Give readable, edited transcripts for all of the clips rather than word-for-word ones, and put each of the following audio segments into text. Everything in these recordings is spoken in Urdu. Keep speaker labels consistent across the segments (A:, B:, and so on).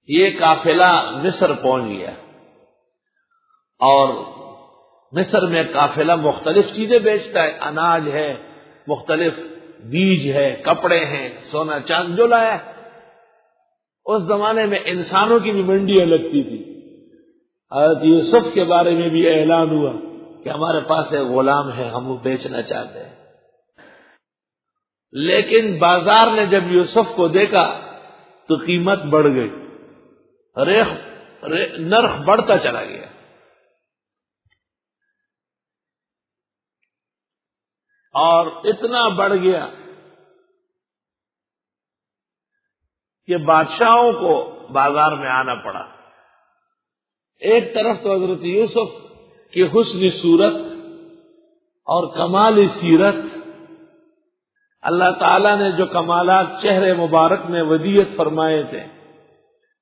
A: یہ قافلہ مصر پہنچ گیا، اور مصر میں قافلہ مختلف چیزیں بیچتا ہے، اناج ہے، مختلف بیج ہے، کپڑے ہیں، سونا چاند جو لایا ہے۔ اس زمانے میں انسانوں کی بھی منڈیاں لگتی تھی۔ حضرت یوسف کے بارے میں بھی اعلان ہوا کہ ہمارے پاس ایک غلام ہے، ہم وہ بیچنا چاہتے ہیں۔ لیکن بازار نے جب یوسف کو دیکھا تو قیمت بڑھ گئی، نرخ بڑھتا چلا گیا۔ اور اتنا بڑھ گیا کہ بادشاہوں کو بازار میں آنا پڑا۔ ایک طرف تو حضرت یوسف کی حسن صورت اور کمال سیرت، اللہ تعالیٰ نے جو کمالات چہرے مبارک میں ودیعت فرمائے تھے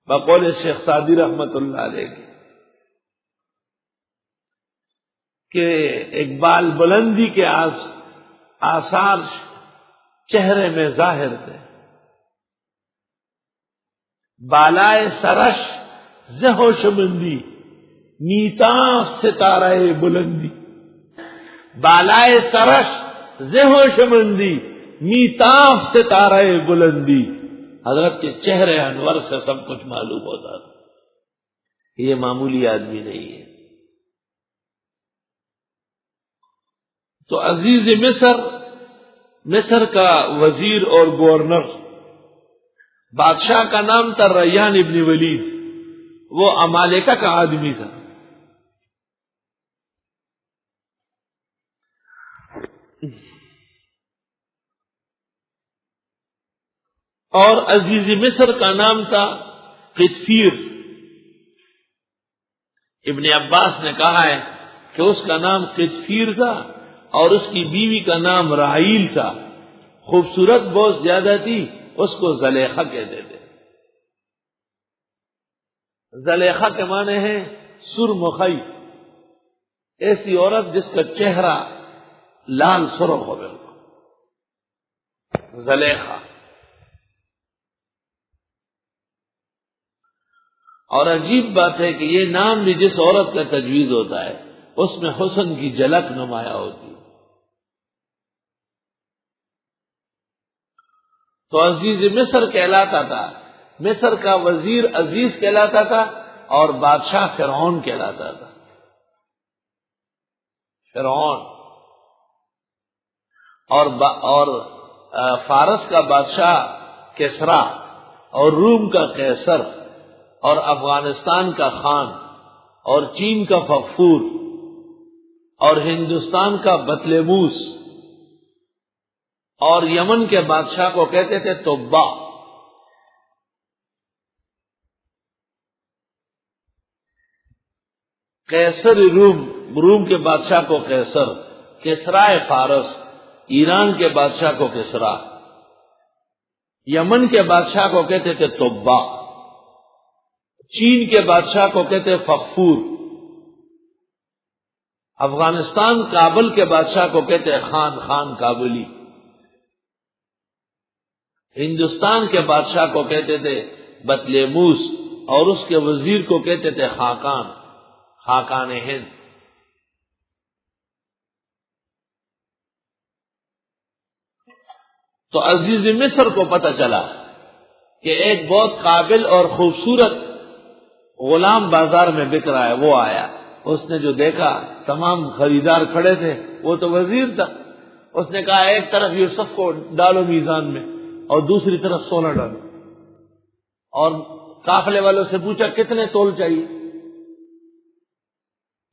A: بقول شیخ سعدی رحمت اللہ علیہ کی، کہ اقبال بلندی کے آثار چہرے میں ظاہر تھے، بالائے سرش زہو شمندی میتاں ستارہ بلندی، بالائے سرش زہو شمندی میتاں ستارہ بلندی۔ حضرت کے چہرے انور سے سب کچھ معلوم ہوتا تھا، یہ معمولی آدمی نہیں ہے۔ تو عزیز مصر کا وزیر اور گورنر، بادشاہ کا نام تھا ریان ابن ولید، وہ عمالقہ کا آدمی تھا۔ اور عزیز مصر کا نام تھا قطفیر۔ ابن عباس نے کہا ہے کہ اس کا نام قطفیر تھا اور اس کی بیوی کا نام راحیل تھا۔ خوبصورت بہت زیادہ تھی، اس کو زلیخا کہتے تھے۔ زلیخا کے معنی ہے سرمخی، ایسی عورت جس کا چہرہ لال سرخ ہو گیا، زلیخا۔ اور عجیب بات ہے کہ یہ نام بھی جس عورت کا تجویز ہوتا ہے اس میں حسن کی جھلک نمایاں ہوتی ہے۔ تو عزیز مصر کہلاتا تھا، مصر کا وزیر عزیز کہلاتا تھا، اور بادشاہ فرعون کہلاتا تھا۔ فرعون اور فارس کا بادشاہ کسرا، اور روم کا قیصر، اور افغانستان کا خان، اور چین کا فغفور، اور ہندوستان کا بطلیموس، اور یمن کے بادشاہ کو کہتے تھے توبا۔ قیصر روم کے بادشاہ کو قیصر، کسرا فارس، ایران کے بادشاہ کو کسرا، یمن کے بادشاہ کو کہتے تھے توبا، چین کے بادشاہ کو کہتے فغفور، افغانستان کابل کے بادشاہ کو کہتے خان کابلی، ہندوستان کے بادشاہ کو کہتے تھے بطلیموس، اور اس کے وزیر کو کہتے تھے خاقان ہند۔ تو عزیز مصر کو پتہ چلا کہ ایک بہت قابل اور خوبصورت غلام بازار میں بک رہا ہے۔ وہ آیا، اس نے جو دیکھا تمام خریدار کھڑے تھے، وہ تو وزیر تھا۔ اس نے کہا ایک طرف یوسف کو ڈالو میزان میں اور دوسری طرف سونا ڈالو، اور قافلے والوں سے پوچھا کتنے تول چاہیے،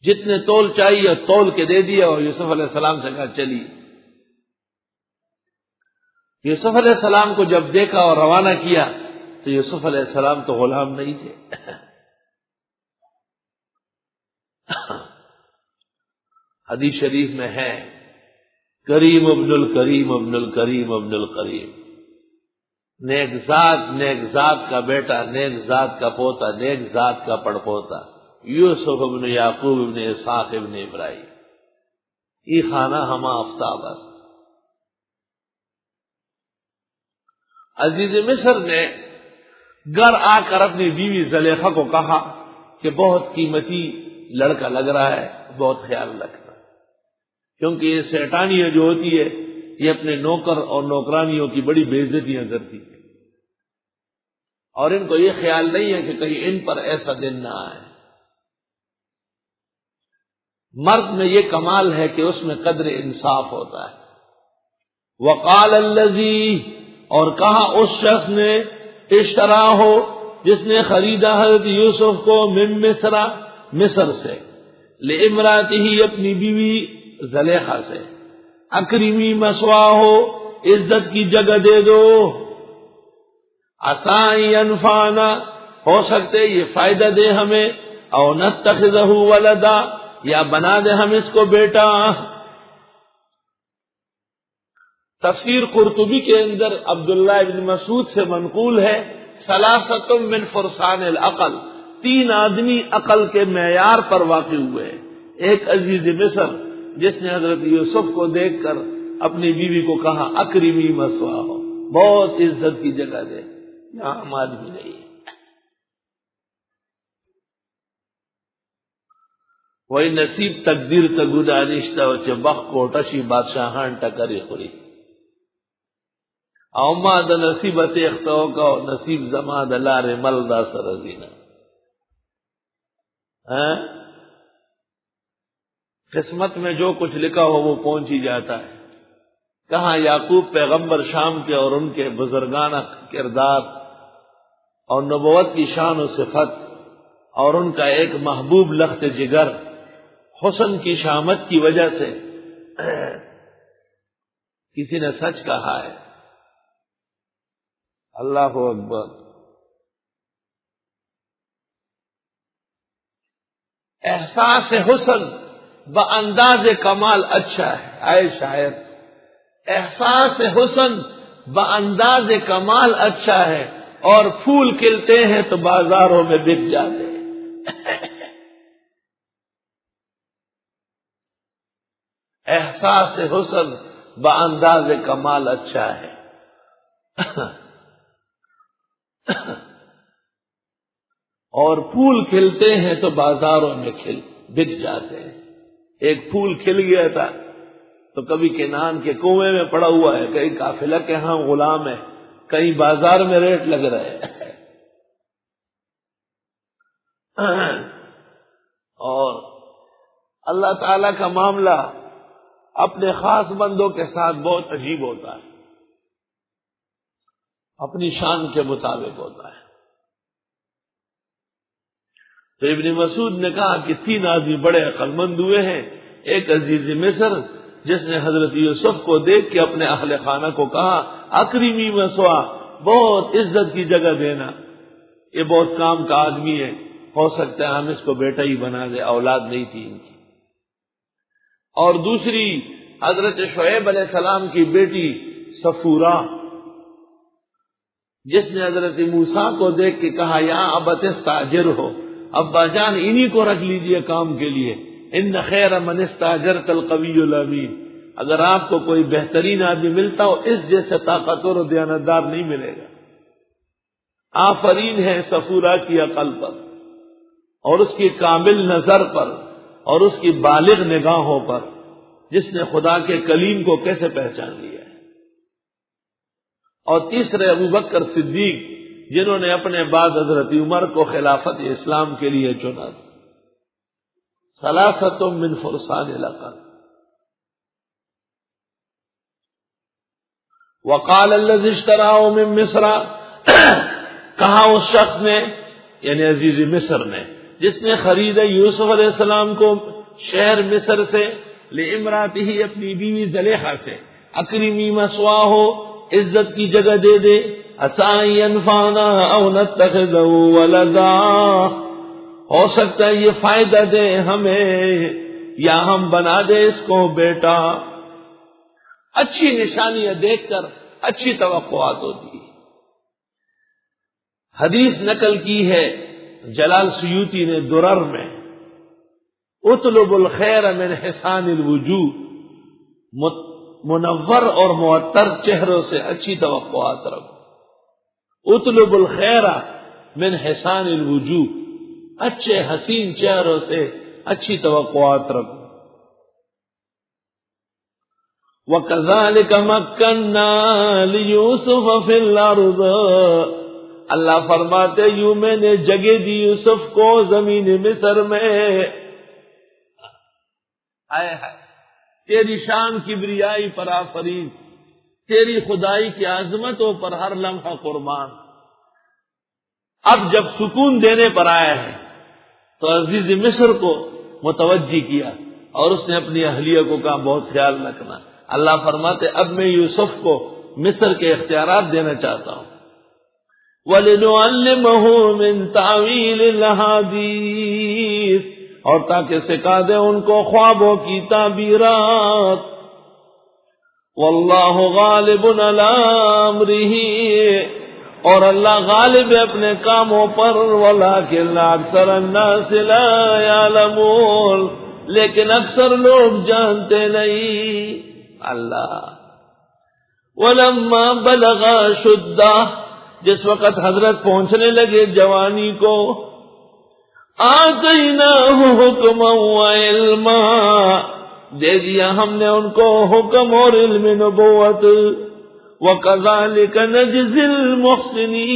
A: جتنے تول چاہیے تول کے دے دیا، اور یوسف علیہ السلام سے کہا چلیے۔ یوسف علیہ السلام کو جب دیکھا اور روانہ کیا تو یوسف علیہ السلام تو غلام نہیں تھے۔ حدیث شریف میں ہے کریم ابن الکریم ابن الکریم ابن الکریم، نیک ذات کا بیٹا، نیک ذات کا پوتا، نیک ذات کا پڑپوتا، یوسف ابن یعقوب ابن اسحاق ابن ابراہیم، یہ خانہ ہما آفتاب است۔ عزیز مصر نے گھر آ کر اپنی بیوی زلیخا کو کہا کہ بہت قیمتی لڑکا لگ رہا ہے، بہت خیال رکھنا، کیونکہ یہ شیطانیہ جو ہوتی ہے یہ اپنے نوکر اور نوکرانیوں کی بڑی بے عزتیاں کرتی ہے، اور ان کو یہ خیال نہیں ہے کہ کہیں ان پر ایسا دن نہ آئے۔ مرد میں یہ کمال ہے کہ اس میں قدر انصاف ہوتا ہے۔ وقال الذی، اور کہا اس شخص نے، اشترا ہو جس نے خریدا حضرت یوسف کو، من مصر، مصر سے، لامراتہ، اپنی بیوی زلیخا سے، اکرمی مثواہ، عزت کی جگہ دے دو، عسى ينفعنا، ہو سکتے یہ فائدہ دے ہمیں، او نتخذہ ولدا، یا بنا دے ہم اس کو بیٹا۔ تفسیر قرطبی کے اندر عبداللہ بن مسعود سے منقول ہے، ثلاثۃ من فرسان العقل، 3 آدمی عقل کے معیار پر واقع ہوئے۔ ایک عزیز مصر جس نے حضرت یوسف کو دیکھ کر اپنی بیوی کو کہا اکرمی مثواہ، بہت عزت کی جگہ دے، یہاں ہم آدمی نہیں۔ وہی نصیب تقدیر تگو دانشتہ وچے بخ کوٹشی بادشاہان ٹکری خوری، او ما دا نصیبت اختو کا نصیب زما دا لار مل دا سرزینا۔ قسمت میں جو کچھ لکھا ہو وہ پہنچ ہی جاتا ہے۔ کہاں یعقوب پیغمبر شام کے اور ان کے بزرگانہ کردار اور نبوت کی شان و صفت اور ان کا ایک محبوب لخت جگر حسن کی شامت کی وجہ سے کسی نے سچ کہا ہے، اللہ اکبر، احساس حسن بانداز کمال اچھا ہے۔ آئے شاعر، احساس حسن بانداز کمال اچھا ہے، اور پھول کھلتے ہیں تو بازاروں میں بک جاتے ہیں۔ احساس حسن بانداز کمال اچھا ہے، اور پھول کھلتے ہیں تو بازاروں میں بک جاتے ہیں۔ ایک پھول کھل گیا تھا تو کبھی کنان کے کنویں میں پڑا ہوا ہے، کہیں قافلہ کے ہاں غلام ہے، کہیں بازار میں ریٹ لگ رہے ہیں۔ اور اللہ تعالی کا معاملہ اپنے خاص بندوں کے ساتھ بہت عجیب ہوتا ہے، اپنی شان کے مطابق ہوتا ہے۔ تو ابن مسعود نے کہا کہ 3 آدمی بڑے عقل مند ہوئے ہیں۔ ایک عزیز مصر جس نے حضرت یوسف کو دیکھ کے اپنے اہل خانہ کو کہا اکرمی مثواہ، بہت عزت کی جگہ دینا، یہ بہت کام کا آدمی ہے، ہو سکتا ہے ہم اس کو بیٹا ہی بنا دے، اولاد نہیں تھی ان کی۔ اور دوسری حضرت شعیب علیہ السلام کی بیٹی صفورہ جس نے حضرت موسیٰ کو دیکھ کے کہا یا ابت استاجر ہو، ابا جان انہی کو رکھ لیجئے کام کے لیے، ان خیر من استاجرت القوی الامین، اگر آپ کو کوئی بہترین آدمی ملتا ہو اس جیسے طاقتور و دیانتدار نہیں ملے گا۔ آفرین ہے صفورہ کی عقل پر اور اس کی کامل نظر پر اور اس کی بالغ نگاہوں پر، جس نے خدا کے کلیم کو کیسے پہچان لیا ہے۔ اور تیسرے ابوبکر صدیق جنہوں نے اپنے بعد حضرت عمر کو خلافت اسلام کے لیے چنا۔ ثلاثۃ من فرسان العقل۔ وقال الذی اشتراه من مصر، کہا اس شخص نے یعنی عزیز مصر نے جس نے خریدا یوسف علیہ السلام کو شہر مصر سے، لامراتہ، اپنی بیوی زلیخا سے، اکرمی مثواہ، عزت کی جگہ دے دے، عسى ينفعنا او نتخذه ولدا، ہو سکتا ہے یہ فائدہ دے ہمیں یا ہم بنا دے اس کو بیٹا۔ اچھی نشانیاں دیکھ کر اچھی توقعات ہوتی ہے۔ حدیث نقل کی ہے جلال سیوطی نے درر میں، اطلب الخیر من حسان الوجوہ، منور اور معطر چہروں سے اچھی توقعات رکھو۔ اطلب الخیر من حسان الوجوہ، اچھے حسین چہروں سے اچھی توقعات رکھو۔ وَكَذَلِكَ مَكَّنَّا لِيُوسُفَ فِي الْأَرْضِ، اللہ فرماتے یوں میں نے جگہ دی یوسف کو زمین مصر میں۔ آئے ہائے تیری شان کبریائی پر آفرین، تیری خدائی کی عظمتوں پر ہر لمحہ قربان۔ اب جب سکون دینے پر آیا ہے تو عزیز مصر کو متوجہ کیا اور اس نے اپنی اہلیہ کو کہا بہت خیال رکھنا۔ اللہ فرماتے اب میں یوسف کو مصر کے اختیارات دینا چاہتا ہوں۔ وَلِنُعَلِّمَهُ مِن تَعْوِيلِ الْأَحَادِيثِ، اور تاکہ سکھا دے ان کو خوابوں کی تعبیرات۔ وَاللَّهُ غَالِبٌ عَلَىٰ أَمْرِهِ، اور اللہ غالب ہے اپنے کاموں پر۔ وَلَٰكِنَّ أَكْثَرَ النَّاسِ لَا يَعْلَمُونَ، لیکن اکثر لوگ جانتے نہیں۔ اللہ وَلَمَّا بَلَغَ أَشُدَّهُ، جس وقت حضرت پہنچنے لگے جوانی کو، آتَيْنَاهُ حُكْمًا وَعِلْمًا، دے دیا ہم نے ان کو حکم اور علم نبوت۔ وَكَذَلِكَ نَجْزِي الْمُحْسِنِينَ،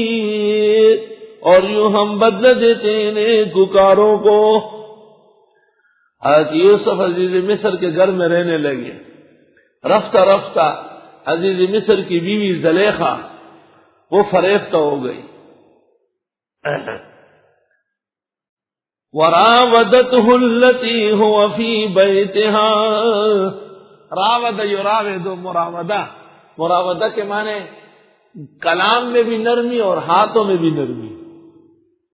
A: اور یوں ہم بدلہ دیتے ہیں نیکوکاروں کو۔ حضرت یوسف عزیز مصر کے گھر میں رہنے لگے۔ رفتہ رفتہ عزیز مصر کی بیوی زلیخا وہ فریفتہ ہو گئی۔ وَرَاوَدَتْهُ الَّتِي هُوَ فِي بَيْتِهَا، راود یراود مراودہ، مراودہ کے معنی کلام میں بھی نرمی اور ہاتھوں میں بھی نرمی۔